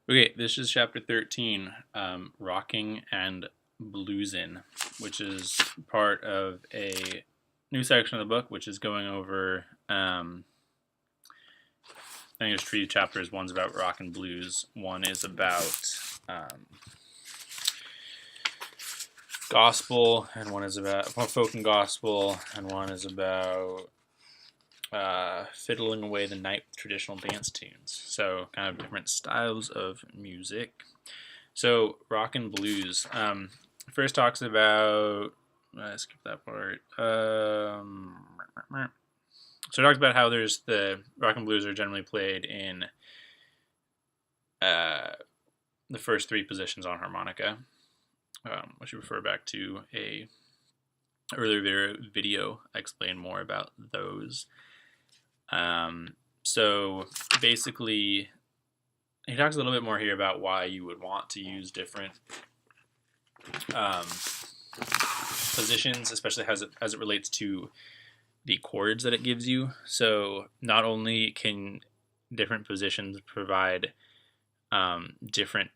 Okay, this is chapter 13, Rocking and Bluesin', which is part of a new section of the book, which is going over, I think there's three chapters. One's about rock and blues, one is about gospel, and one is about folk and gospel, and one is about fiddling away the night with traditional dance tunes. So kind of different styles of music. So rock and blues. First talks about. Skip that part. So it talks about how there's the rock and blues are generally played in the first three positions on harmonica, which you refer back to a earlier video. I explained more about those. So basically, he talks a little bit more here about why you would want to use different positions, especially as it relates to the chords that it gives you. So not only can different positions provide different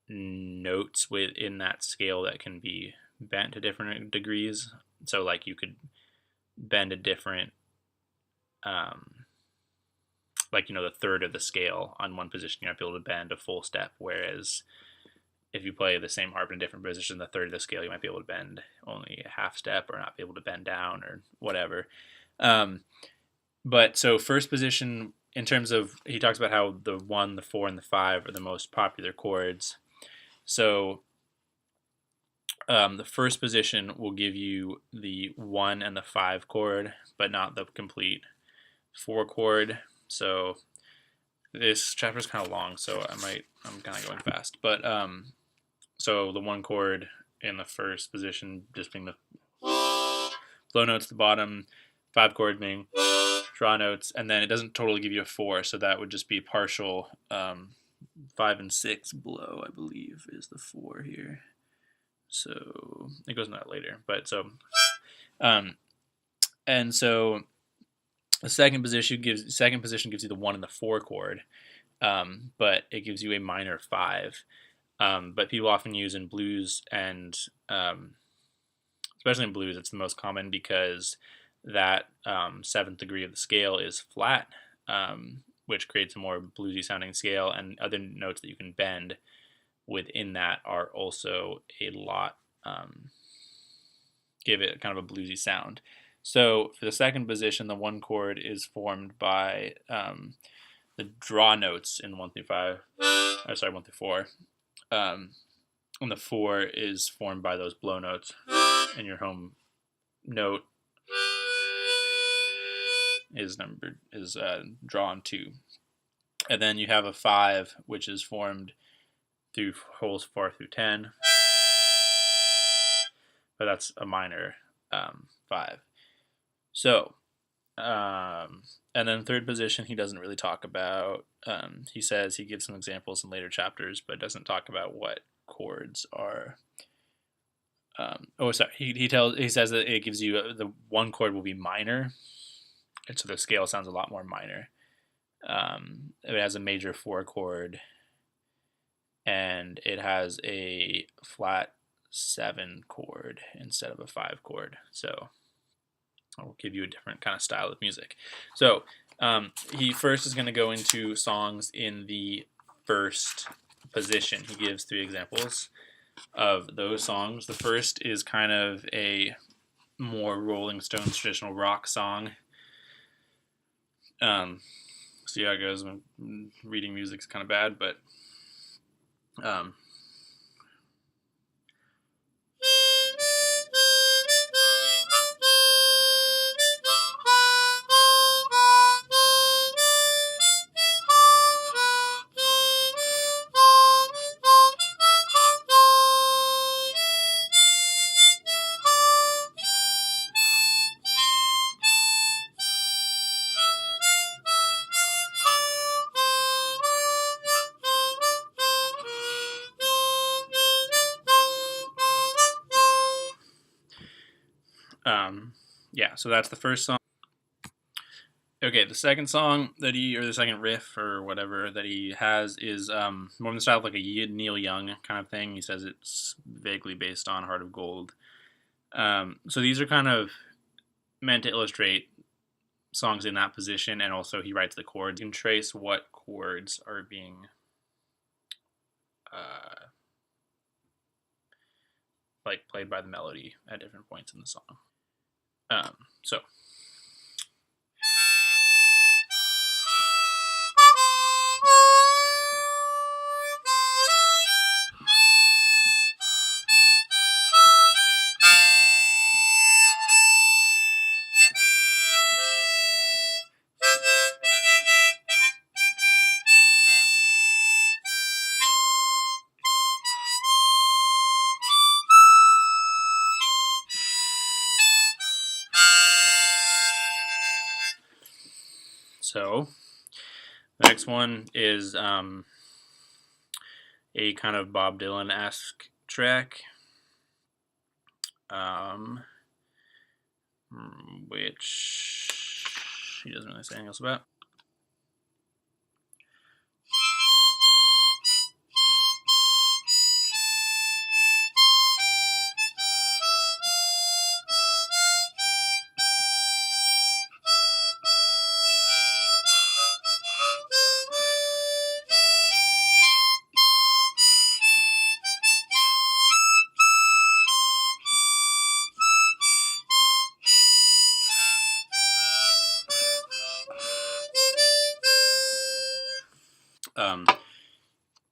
notes within that scale that can be bent to different degrees. So like you could bend a different like the third of the scale on one position, you might be able to bend a full step, whereas if you play the same harp in a different position, the third of the scale, you might be able to bend only a half step or not be able to bend down or whatever. But so first position, in terms of, he talks about how the 1, the 4, and the 5 are the most popular chords. So the first position will give you the 1 and the 5 chord, but not the complete 4 chord. So this chapter is kind of long, so I'm kind of going fast. But so the 1 chord in the first position just being the blow notes at the bottom, 5 chord being draw notes, and then it doesn't totally give you a 4, so that would just be partial. 5 and 6 blow, I believe, is the 4 here. So it goes into that later. But so, and so the second position gives you the 1 and the 4 chord, but it gives you a minor 5. But people often use in blues and especially in blues, it's the most common because that 7th degree of the scale is flat, which creates a more bluesy sounding scale, and other notes that you can bend within that are also a lot, give it kind of a bluesy sound. So for the second position, the 1 chord is formed by the draw notes in 1 through 5, 1 through 4. And the 4 is formed by those blow notes, and your home note is drawn 2. And then you have a 5, which is formed through holes 4 through 10, but that's a minor 5. So, and then third position, he doesn't really talk about. He says he gives some examples in later chapters, but doesn't talk about what chords are. He says that it gives you the 1 chord will be minor, and so the scale sounds a lot more minor. It has a major 4 chord, and it has a flat 7 chord instead of a 5 chord. So I'll give you a different kind of style of music. So he first is going to go into songs in the first position. He gives 3 examples of those songs. The first is kind of a more Rolling Stones traditional rock song. See how it goes. Reading music's kind of bad, but yeah, so that's the first song. Okay, the second song that or the second riff or whatever that he has is more in the style of like a Neil Young kind of thing. He says it's vaguely based on Heart of Gold. So these are kind of meant to illustrate songs in that position, and also he writes the chords. You can trace what chords are being like played by the melody at different points in the song. So So the next one is a kind of Bob Dylan-esque track, which he doesn't really say anything else about.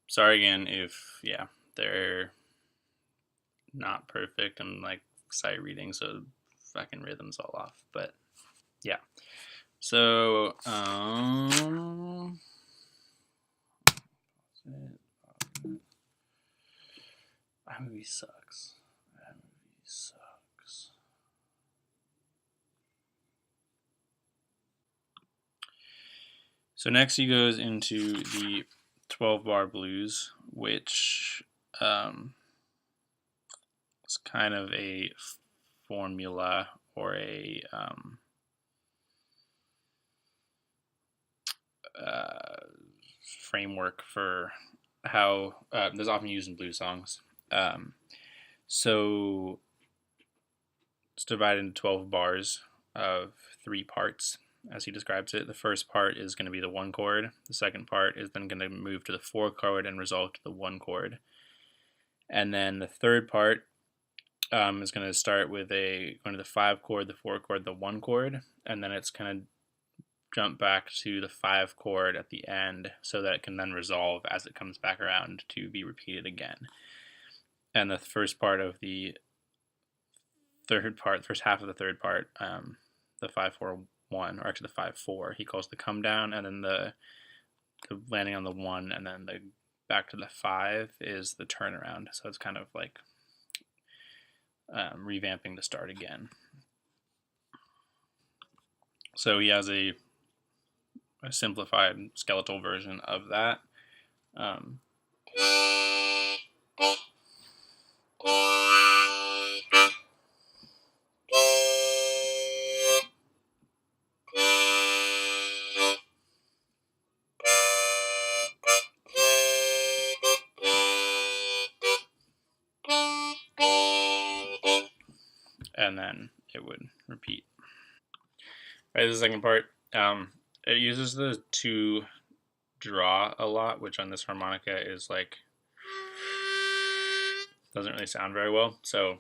Sorry again if they're not perfect. I'm like sight reading, so fucking rhythm's all off. But yeah, so that movie sucks. That movie sucks. So next he goes into the 12-bar blues, which is kind of a formula or a framework for how that's often used in blues songs. So it's divided into 12 bars of 3 parts, as he describes it. The first part is going to be the 1 chord. The second part is then going to move to the 4 chord and resolve to the 1 chord. And then the third part is going to start with going to the 5 chord, the 4 chord, the 1 chord, and then it's going to jump back to the 5 chord at the end so that it can then resolve as it comes back around to be repeated again. And the first part of the first half of the third part, the 5-4-1, or actually the 5-4, he calls the come down, and then the landing on the 1, and then the back to the 5 is the turnaround. So it's kind of like revamping the start again. So he has a simplified skeletal version of that. And then it would repeat. Right, the second part, it uses the 2 draw a lot, which on this harmonica is like doesn't really sound very well. So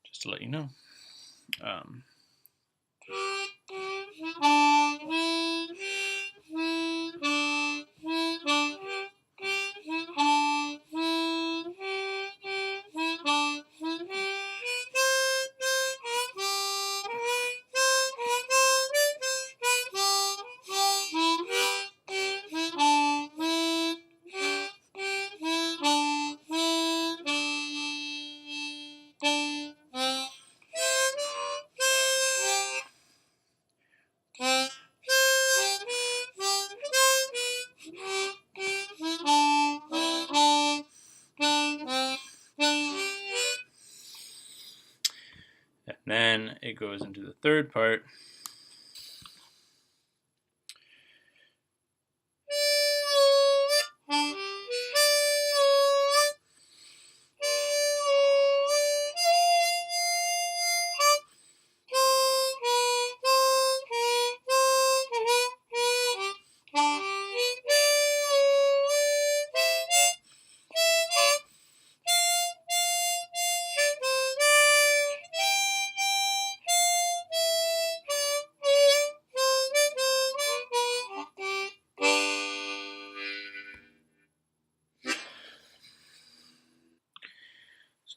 just to let you know. And then it goes into the third part,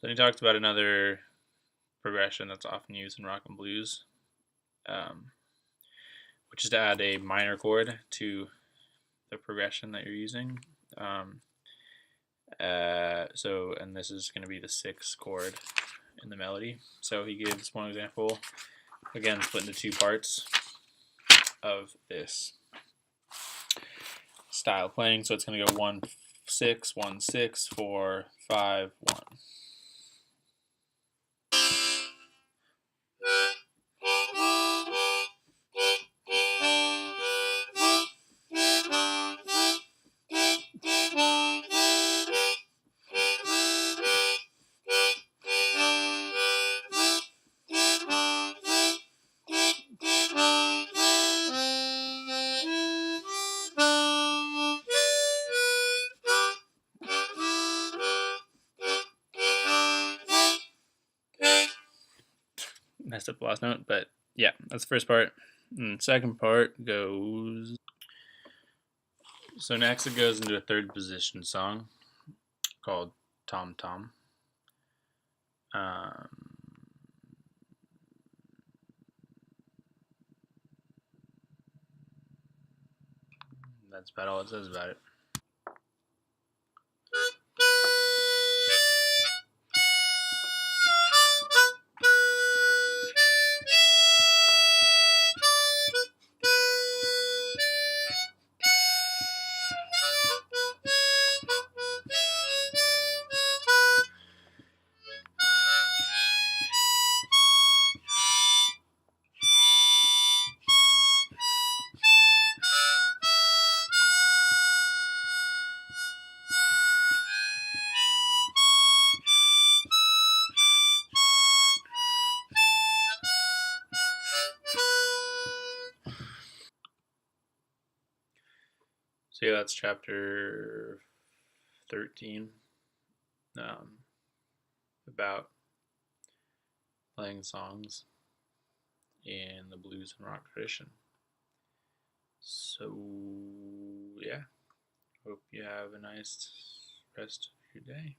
So then he talks about another progression that's often used in rock and blues, which is to add a minor chord to the progression that you're using. And this is going to be the 6th chord in the melody. So he gives one example, again split into 2 parts of this style playing. So it's going to go 1 6 1 6 4 5 1. Messed up the last note, but yeah, that's the first part. And the second part goes. So next it goes into a 3rd position song called Tom Tom. That's about all it says about it. So yeah, that's chapter 13, about playing songs in the blues and rock tradition. So yeah, hope you have a nice rest of your day.